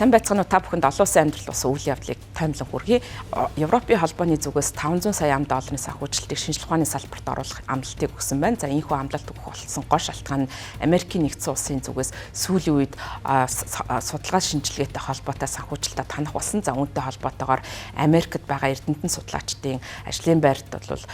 Сайн байцгаана уу та бүхэнд олон улсын амьдрал болсон үйл явдлыг таймлан хүргэе. Европын холбооны зүгээс 500 сая ам долларын санхүүжилтийг шинжлэх ухааны салбарт оруулах амлалтыг өгсөн байна. За энэхүү амлалт өгөх болсон гол шалтгаан нь Америкийн нэгдсэн улсын зүгээс сүүлийн үед судалгаа шинжилгээтэй холбоотой санхүүжилтад танах болсон. За үүнтэй холбоотойгоор Америкт байгаа эрдэмтэн судлаачдын ажлын байрт бол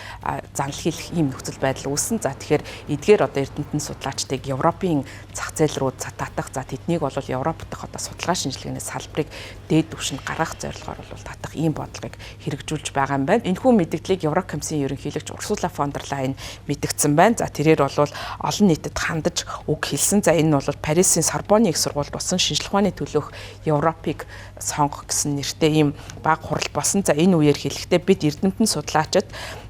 занл хийх ийм нөхцөл байдал үүссэн. За тэгэхээр эдгээр одоо эрдэмтэн судлаачдыг Европын зах зээл рүү татах. За тэднийг бол Европ дахь одоо судалгаа шинжилгээний салбарыг дээд түвшинд гаргах зорилгоор бол татах ийм бодлогыг хэрэгжүүлж байгаа юм байна. Энэхүү мэдээллийг Еврокомиссийн ерөнхийлөгч Урсула фон дер Лайен мэдгдсэн байна. За тэрээр бол олон нийтэд хандаж үг хэлсэн. За энэ нь бол Парисын Сорбонны их сургуульд болсон шинжлэх ухааны төлөөх Европыг сонгох гэсэн нэртэй ийм бага хурал болсон. За энэ үеэр хэлэхдээ бид эрдэмтэн судлаачид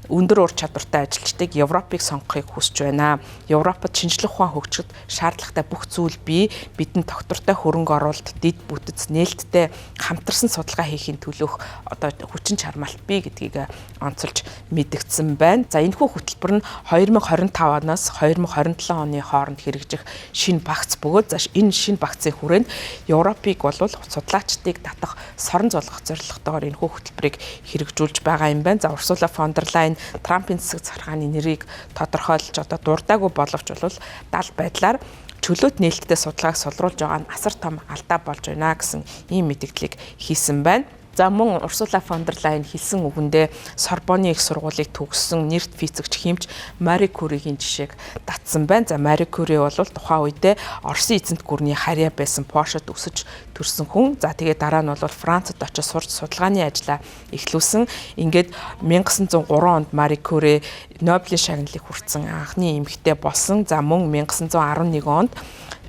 өндөр ур чадвартай ажилчдыг Европыг сонгохыг хүсэж байна. Европод шинжлэх ухаан хөгжихөд шаардлагатай бүх зүйл бий. Бидэнд тогтвортой хөрөнгө оруулалт, дэд бүтэц, нээлттэй хамтарсан судалгаа хийхин төлөөх одоо хүчин чармаалт бий гэдгийг онцолж мэдгдсэн байна. За энэхүү хөтөлбөр нь 2025 оноос 2027 оны хооронд хэрэгжих шинэ багц бөгөөд за энэ шинэ багцын хүрээнд Европыг бол судлаачдыг татах сорон золгох зорилготойгоор энэхүү хөтөлбөрийг хэрэгжүүлж байгаа юм байна. За Урсула фон дер Лайен Трампын засаг захиргааны нэрийг тодорхойлж одоо дурдаагүй боловч бол дал байдлаар чөлөөт нээлттэй судалгааг солруулж байгаа нь асар том алдаа болж байна гэсэн ийм мэдээллийг хийсэн байна. За мөн Урсула фон дер Лайен хэлсэн үгэндээ Сорбонны их сургуулийг төгссөн нэрт физикч хэмж Мари Кюригийн жишээг татсан байна. За Мари Кюри бол тухайн үедээ Оросын эзэнт гүрний харьяа байсан Польшид өсөж төрсэн хүн. За тэгээ дараа нь бол Францад очиж сурч судалгааны ажлаа эхлүүлсэн. Ингээд 1903 онд Мари Кюри Нобелийн шагналыг хүртсэн анхны эмэгтэй болсон. За мөн 1911 онд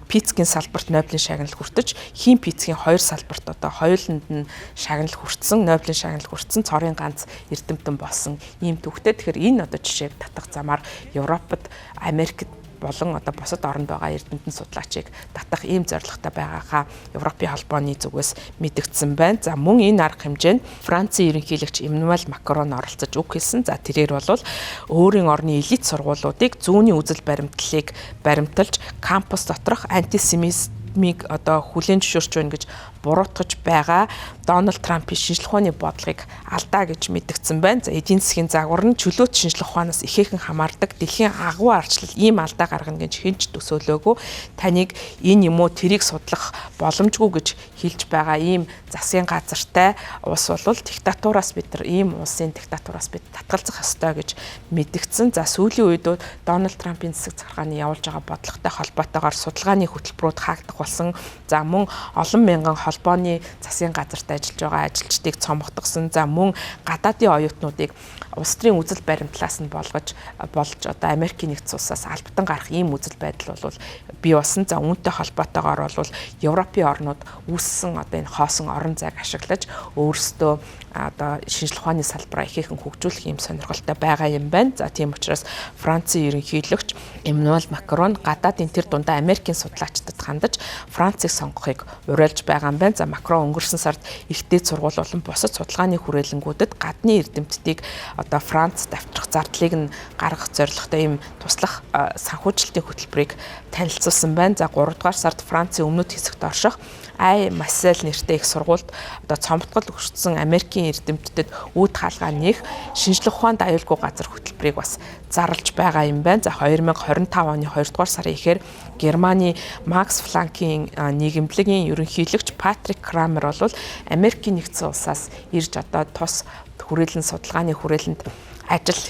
физикийн салбарт Нобелийн шагнал хүртэж, хим физикийн хоёр салбарт одоо хоёуланд нь шагнал хүртсэн, Нобелийн шагнал хүртсэн цорын ганц эрдэмтэн болсон ийм төвхтэй. Тэгэхээр энэ одоо жишээг татах замаар Европод, Америкт болон одоо бусад оронд байгаа эрдэмтэн судлаачийг татах ийм зорилготой байгаагаа Европын холбооны зүгээс мэдгдсэн байна. За мөн энэ арга хэмжээнд Францын ерөнхийлөгч Эммануэль Макрон оролцож үг хэлсэн. За тэрээр бол өөрийн орны элит сургуулиудыг зүүнний үзэл баримталж кампус доторх антисемитизмыг одоо хүлээн зөвшөөрч байна гэж буруутгаж байгаа Дональд Трампын шинжлэх ухааны бодлогыг алдаа гэж мэдгдсэн байна. За эдийн засгийн загвар нь чөлөөт шинжлэх ухаанаас ихээхэн хамаардаг дэлхийн агуу ардчлал ийм алдаа гаргана гэж хинч төсөөлөөгүй. Таныг энэ юм уу тэрийг судлах боломжгүй гэж хэлж байгаа ийм засгийн газартай улс бол диктатураас бид нар ийм улсын диктатураас бид татгалзах ёстой гэж мэдгдсэн. За сүүлийн үед Дональд Трампын засаг захиргааны явуулж байгаа бодлоготой холбоотойгоор судалгааны хөтөлбөрүүд хаагдах болсон. За мөн олон мянган холбооны засгийн газарт ажиллаж байгаа ажилчдыг цомгдгсон. За мөн гадаадын оюутнуудыг улс төрийн үзэл баримтлаас нь болж одоо Америкийн нэгдсэн улсаас албатан гарах ийм үзэл байдал бол бий болсон. За үүнтэй холбоотойгоор бол Европын орнууд үүссэн одоо энэ хоосон орон зайг ашиглаж өөрсдөө одоо шинжлэх ухааны салбараа ихээхэн хөгжүүлэх ийм сонирхолтой байгаа юм байна. За тийм учраас Францын ерөнхийлөгч Эммануэль Макрон гадаадын тэр дундаа Америкийн судлаачдад хандаж Францыг сонгохыг уриалж байгаа юм байна. За Макрон өнгөрсөн сард ихтэй сургууль болон бусад судалгааны хүрээлэнгүүдэд гадны эрдэмтдийг одоо Францд авчрах зардлыг нь гаргах зорилготой ийм туслах санхүүжилтийн хөтөлбөрийг танилцуулсан байна. За 3 дугаар сард Францын өмнөд хэсэгт орших Ай Марсель нэртэй их сургуульд одоо цомтгол өгсөн Америкийн эрдэмтдэд үүд хаалгаа нээх шинжлэх ухаанд аюулгүй газар хөтөлбөрийг бас зарлж байгаа юм байна. За 2025 оны 2 дугаар сарын ихээр Германы Макс Планкийн нийгэмлэгийн ерөнхийлөгч Патрик Крамер бол Америкийн нэгдсэн улсаас ирж одоо тус хүрээлэн судалгааны хүрээлэнд ажил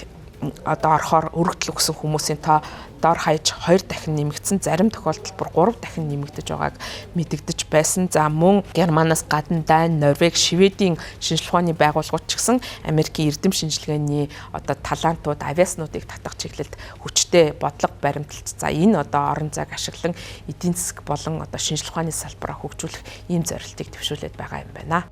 одоо орохоор өргөдөл өгсөн хүмүүсийн тоо дор хаяж 2 дахин нэмэгдсэн, зарим тохиолдолд бүр 3 дахин нэмэгдэж байгааг мэдэгдэж байсан. За мөн Германаас гадна Дани, Норвеги, Шведийн шинжлэх ухааны байгууллагууд ч гэсэн Америкийн эрдэм шинжилгээний одоо талантууд, авиаснуудыг татах чиглэлд хүчтэй бодлого баримталж. За энэ одоо орон зайг ашиглан эдийн засаг болон одоо шинжлэх ухааны салбараа хөгжүүлэх ийм зорилтыг төвшүүлээд байгаа юм байна.